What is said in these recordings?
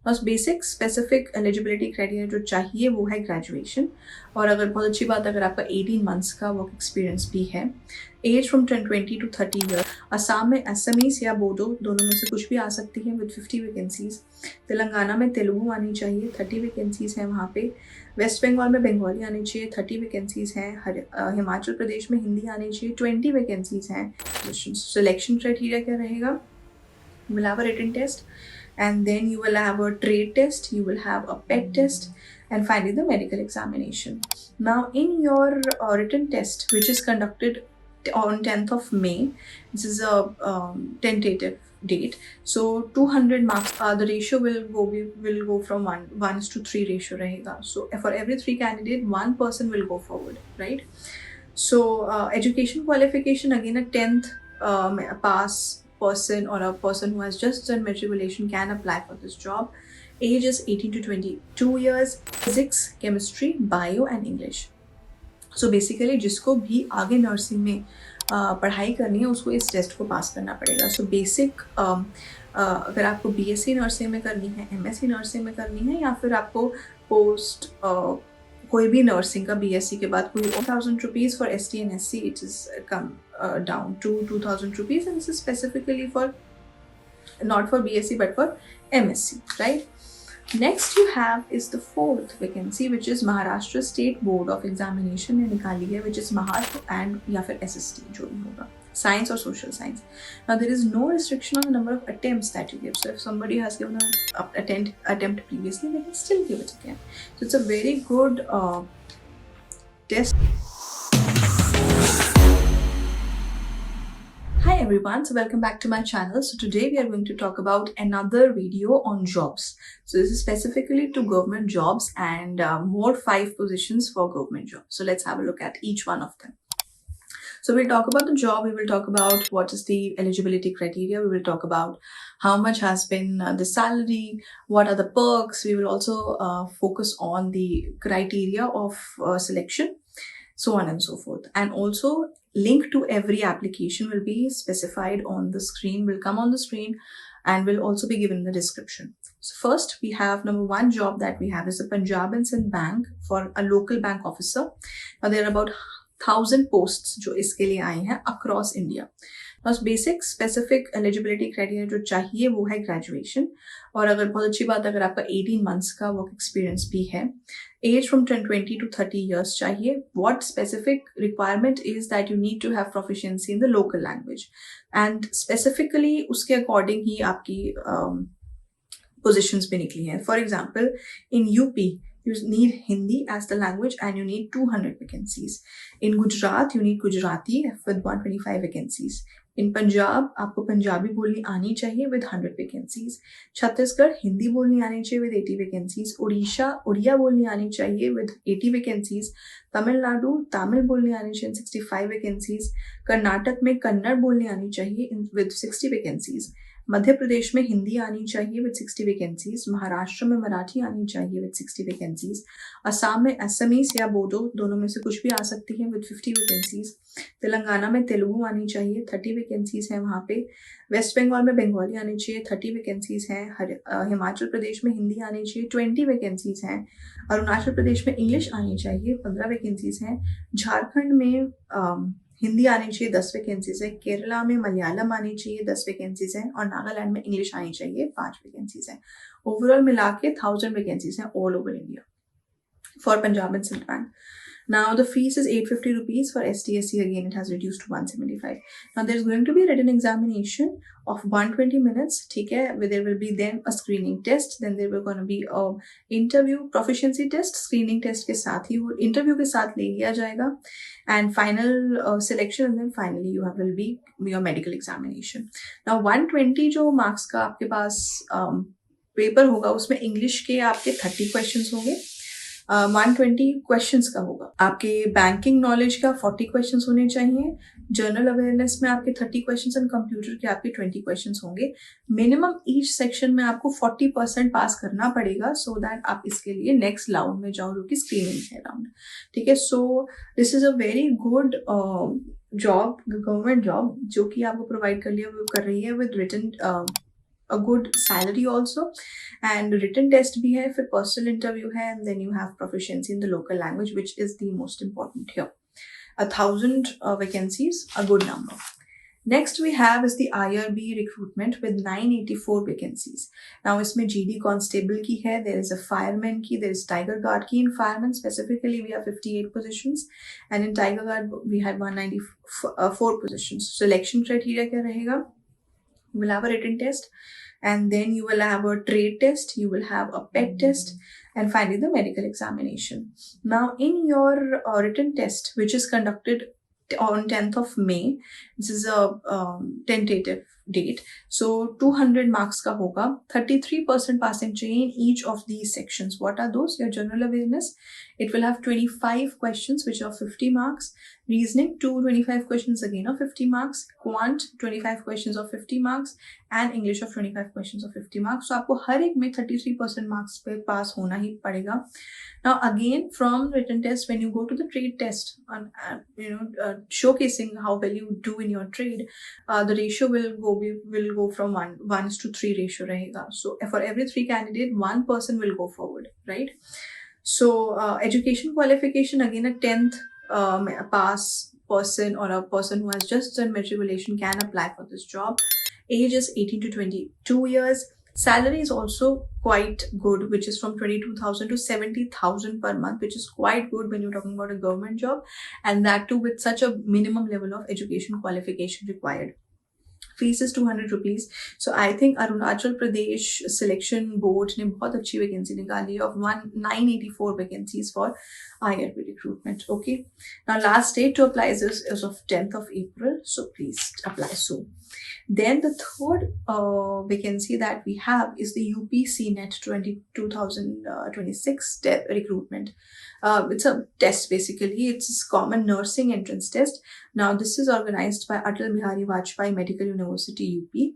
बस basic specific eligibility criteria जो चाहिए वो है ग्रेजुएशन, और अगर बहुत अच्छी बात अगर आपका 18 मंथ्स का वर्क एक्सपीरियंस भी है। Age from 20 to 30 year. Assam में असमीज या बोडो दोनों में से कुछ भी आ सकती है विद 50 वैकेंसीज। तेलंगाना में तेलुगु आनी चाहिए, 30 वैकेंसीज हैं वहाँ पे। वेस्ट बंगाल में बंगाली आनी चाहिए, 30 वैकेंसीज हैं। हिमाचल प्रदेश में हिंदी आनी चाहिए, 20 वैकेंसीज हैं। सिलेक्शन क्राइटेरिया क्या रहेगा? You will have a written test, and then you will have a trade test, you will have a PET test, and finally the medical examination. Now in your written test, which is conducted on 10th of May, this is a tentative date, so 200 marks, the ratio will go from 1:3 ratio rahega. So for every 3 candidate, 1 person will go forward, right? So education qualification, again a 10th pass person or a person who has just done matriculation can apply for this job. Age is 18 to 22 years. Physics, chemistry, bio and English. So basically जिसको भी आगे nursing में पढ़ाई करनी है उसको इस test को पास करना पड़ेगा. सो बेसिक अगर आपको BSc नर्सिंग में करनी है, MSc नर्सिंग में करनी है, या फिर आपको पोस्ट कोई भी नर्सिंग का BSc के बाद कोई 1,000 rupees for ST and SC, it is come down to 2,000 rupees, and this is specifically for not for BSc but for MSc, right? Next you have is the 4th vacancy, which is Maharashtra State Board of Examination ने निकाली है, which is Maharashtra and या फिर SST जो भी होगा, science or social science. Now there is no restriction on the number of attempts that you give. So if somebody has given an attempt previously, they can still give it again. So it's a very good test. Hi everyone, so welcome back to my channel. So today we are going to talk about another video on jobs. So this is specifically to government jobs and more 5 positions for government jobs. So let's have a look at each one of them. So we'll talk about the job, we will talk about what is the eligibility criteria, we will talk about how much has been the salary, what are the perks, we will also focus on the criteria of selection, so on and so forth. And also link to every application will be specified on the screen, will come on the screen, and will also be given in the description. So first we have number 1 job that we have is the Punjab and Sindh Bank for a local bank officer. Now there are about 1,000 posts जो इसके लिए आए हैं across India. बस basic specific eligibility criteria जो चाहिए वो है ग्रेजुएशन, और अगर बहुत अच्छी बात अगर आपका 18 मंथ्स का वर्क एक्सपीरियंस भी है. एज फ्रॉम 20 to 30 ईयर्स चाहिए. What specific requirement is that you need to have proficiency in the local language, and specifically उसके अकॉर्डिंग ही आपकी पोजिशंस भी निकली हैं. For example in UP you need Hindi as the language and you need 200 vacancies. In Gujarat you need Gujarati with 125 vacancies. In Punjab आपको पंजाबी बोलनी आनी चाहिए with 100 vacancies. छत्तीसगढ़ हिंदी बोलनी आनी चाहिए with 80 vacancies. उड़ीसा उड़िया बोलनी आनी चाहिए with 80 vacancies. तमिलनाडु तमिल बोलनी आनी चाहिए 65 vacancies. कर्नाटक में कन्नड़ बोलनी आनी चाहिए with 60 vacancies. मध्य प्रदेश में हिंदी आनी चाहिए विद 60 वैकेंसीज. महाराष्ट्र में मराठी आनी चाहिए विद 60 वैकेंसीज. असम में असमीज या बोडो दोनों में से कुछ भी आ सकती है विद 50 वैकेंसीज. तेलंगाना में तेलुगु आनी चाहिए, 30 वैकेंसीज हैं वहाँ पे. वेस्ट बंगाल में बंगाली आनी चाहिए, 30 वैकेंसीज हैं. हिमाचल प्रदेश में हिंदी आनी चाहिए, 20 वैकेंसीज हैं. अरुणाचल प्रदेश में इंग्लिश आनी चाहिए, 15 वैकेंसीज हैं. झारखंड में हिंदी आनी चाहिए, 10 वैकेंसीज है. केरला में मलयालम आनी चाहिए, 10 वैकेंसीज हैं. और नागालैंड में इंग्लिश आनी चाहिए, 5 वैकेंसीज हैं. ओवरऑल मिला के 1,000 वैकेंसीज हैं all over India for Punjab and Sind Bank. Now the fees is 850 rupees for STSC. Again, it has reduced to 175. Now there's going to be a written examination of 120 minutes. ठीक है, there will be then a screening test. Then there will going to be a interview, proficiency test. Screening test के साथ ही interview के साथ ले लिया जाएगा. And final selection, and then finally you will be your medical examination. Now 120 जो marks का आपके पास पेपर होगा उसमें इंग्लिश के आपके 30 क्वेश्चंस होंगे. 120 क्वेश्चंस का होगा. आपके बैंकिंग नॉलेज का 40 क्वेश्चंस होने चाहिए. जनरल अवेयरनेस में आपके 30 क्वेश्चंस एंड कंप्यूटर के आपके 20 क्वेश्चंस होंगे. मिनिमम ईच सेक्शन में आपको 40% पास करना पड़ेगा सो दैट आप इसके लिए नेक्स्ट राउंड में जाओ जो कि स्क्रीनिंग है राउंड. ठीक है, so this is a very good job, government job जो कि आपको प्रोवाइड कर रही है with written a good salary also, and written test भी है, फिर personal interview है, and then you have proficiency in the local language, which is the most important here. 1,000 vacancies, a good number. Next we have is the IRB recruitment with 984 vacancies. Now इसमें GD constable की है, there is a fireman की, there is tiger guard की. In fireman specifically we have 58 positions, and in tiger guard we had 194 positions. Selection criteria क्या रहेगा? You will have a written test, and then you will have a trade test, you will have a pet test, and finally the medical examination. Now in your written test, which is conducted on 10th of May, this is a tentative date, so 200 marks का होगा. 33% passing चाहिए in each of these sections. What are those? Your general awareness, it will have 25 questions which are 50 marks. Reasoning, 25 questions again of 50 marks. Quant, 25 questions of 50 marks. And English of 25 questions of 50 marks. So आपको हर एक में 33% marks पे pass होना ही पड़ेगा. Now again, from written test, when you go to the trade test, showcasing how well you do in your trade, the ratio will go from 1:3 ratio रहेगा. So for every 3 candidate, 1 person will go forward, right? So education qualification, again a 10th pass person or a person who has just done matriculation can apply for this job. Age is 18 to 22 years. Salary is also quite good, which is from 22,000 to 70,000 per month, which is quite good when you're talking about a government job, and that too with such a minimum level of education qualification required. Fees is 200 rupees. So I think Arunachal Pradesh Selection Board ने बहुत अच्छी vacancy निकाली है of 984 vacancies for IRB recruitment. Okay. Now last date to apply is of 10th of April. So please apply soon. Then the third vacancy that we have is the UP CNET 2026 recruitment. It's a test basically. It's a common nursing entrance test. Now this is organized by Atal Bihari Vajpayee Medical University UP.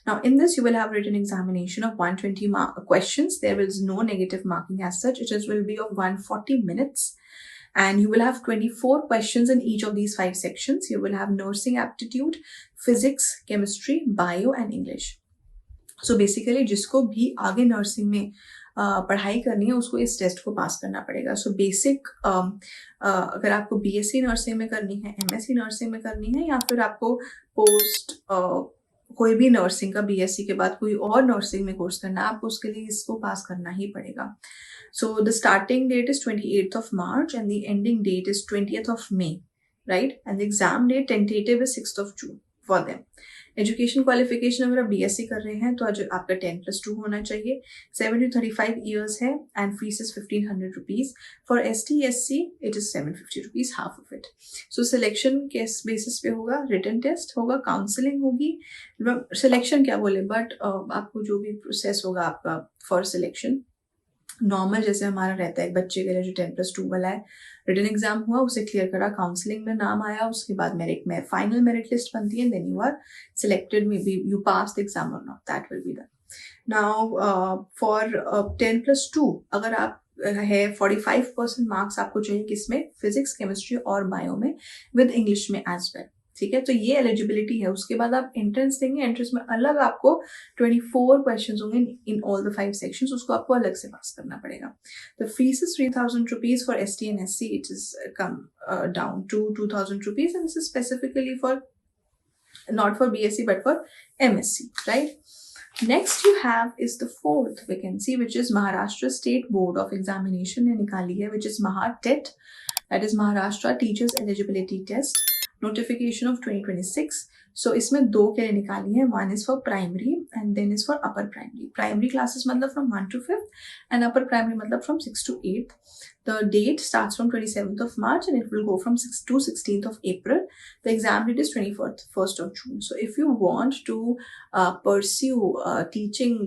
Now in this you will have written examination of 120 questions. There is no negative marking as such. It will be of 140 minutes. And you will have 24 questions in each of these 5 sections. You will have nursing aptitude, physics, chemistry, bio and English. So basically जिसको भी आगे nursing में पढ़ाई करनी है उसको इस test को पास करना पड़ेगा. So basic अगर आपको BSc nursing में करनी है, MSc nursing में करनी है, या फिर आपको post कोई भी nursing का BSc के बाद कोई और nursing में कोर्स करना है, आपको उसके लिए इसको पास करना ही पड़ेगा. So the starting date is 28th of March and the ending date is 20th of May, right? And the exam date tentative is 6th of June for them. Education qualification अगर आप BSc कर रहे हैं तो आपका 10+2 होना चाहिए. 7 to 35 years है and fees is 1,500 rupees. For ST SC it is 750 rupees, half of it. So selection किस basis पे होगा? Written test होगा, counseling होगी. Selection क्या बोले, but आपको जो भी process होगा आपका for selection नॉर्मल जैसे हमारा रहता है एक बच्चे के लिए जो 10+2 वाला है, रिटन एग्जाम हुआ, उसे क्लियर करा, काउंसलिंग में नाम आया, उसके बाद मेरिट में फाइनल मेरिट लिस्ट बनती है, then you are selected, maybe you pass the exam और not, that will be done. Now for 10+2 अगर आप है 45% मार्क्स आपको चाहिए किसमें? फिजिक्स, केमिस्ट्री और बायो में, विद इंग्लिश में एज वेल. ठीक है, तो ये एलिजिबिलिटी है. उसके बाद आप एंट्रेंस देंगे, एंट्रेंस में अलग आपको 24 क्वेश्चंस होंगे इन ऑल द 5 सेक्शंस, उसको आपको अलग से पास करना पड़ेगा. The fees is 3,000 rupees for ST and SC. It is come down to 2,000 rupees, and this is specifically for not for BSc but for MSc, right? Next you have is the 4th vacancy, which is Maharashtra State Board of Examination ने निकाली है, which is MAHATET, that is Maharashtra Teachers Eligibility Test, notification of 2026. So इसमें 2 के लिए निकाली है. One is for primary and then is for upper primary. Primary classes मतलब from 1 to 5th and upper primary मतलब from 6 to 8th. The date starts from 27th of March and it will go from 6 to 16th of April. The exam date is 21st of June. So if you want to pursue teaching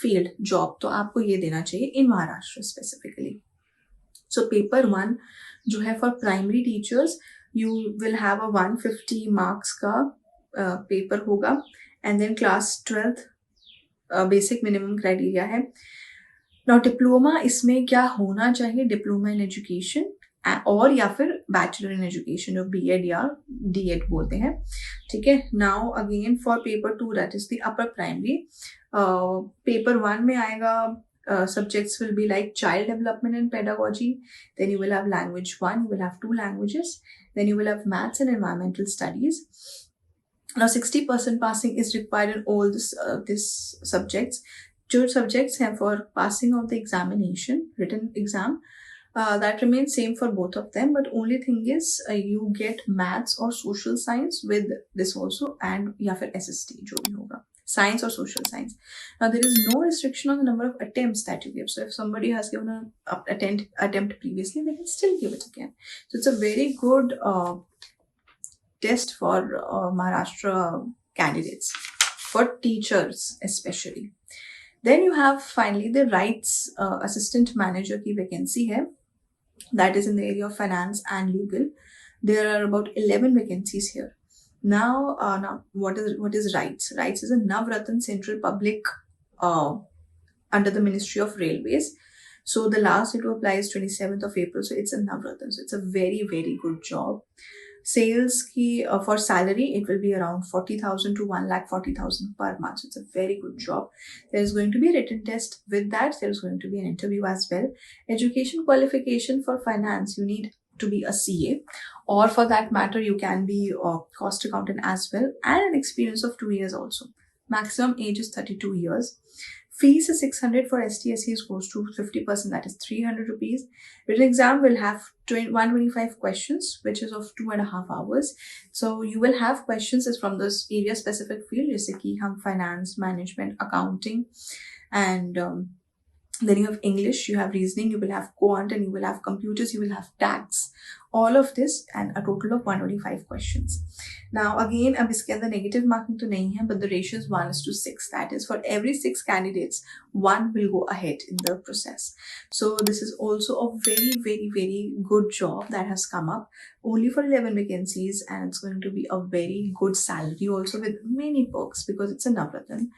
field job तो आपको ये देना चाहिए in Maharashtra specifically. So paper 1 जो है for primary teachers, you will have a 150 marks का paper होगा, and then class 12th basic minimum criteria है. Now diploma, इसमें क्या होना चाहिए? Diploma in education और या फिर बैचलर इन एजुकेशन जो B.Ed या D.Ed बोलते हैं, ठीक है. Now again for paper 2 that is the upper primary, paper 1 में आएगा subjects will be like child development and pedagogy, then you will have language 1, you will have 2 languages, then you will have maths and environmental studies. Now 60% passing is required in all this subjects. जो subjects हैं for passing of the examination, written exam, that remains same for both of them, but only thing is you get maths or social science with this also, and या फिर SST जो भी होगा, science or social science. Now there is no restriction on the number of attempts that you give. So if somebody has given an attempt previously, they can still give it again. So it's a very good test for Maharashtra candidates, for teachers especially. Then you have finally the rights assistant manager की vacancy है, that is in the area of finance and legal. There are about 11 vacancies here. Now what is rights? Rights is a Navratan Central Public under the Ministry of Railways. So the last day to apply is 27th of April. So it's a Navratan. So it's a very, very good job. Sales ki for salary, it will be around 40,000 to 1,40,000 per month. So it's a very good job. There is going to be a written test. With that, there is going to be an interview as well. Education qualification for finance, you need to be a CA, or for that matter, you can be a cost accountant as well, and an experience of 2 years also. Maximum age is 32 years. Fees is 600 for STSCs, goes to 50%, that is 300 rupees. Written exam will have 125 questions, which is of 2.5 hours. So you will have questions is from this area specific field, जैसे कि हम finance, management, accounting, and then you have English, you have reasoning, you will have quant, and you will have computers, you will have tax, all of this, and a total of 125 questions. Now again, अब इसके अंदर negative marking तो नहीं है, but the ratio is 1:6. That is, for every 6 candidates, 1 will go ahead in the process. So this is also a very, very, very good job that has come up, only for 11 vacancies, and it's going to be a very good salary also with many perks because it's a Navratan.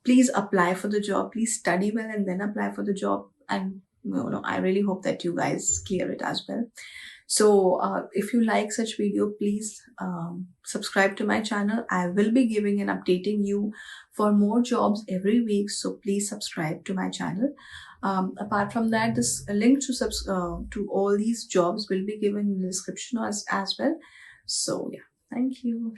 Please apply for the job. Please study well and then apply for the job. And I really hope that you guys clear it as well. So if you like such video, please subscribe to my channel. I will be giving and updating you for more jobs every week. So please subscribe to my channel. Apart from that, this link to all these jobs will be given in the description as well. So yeah, thank you.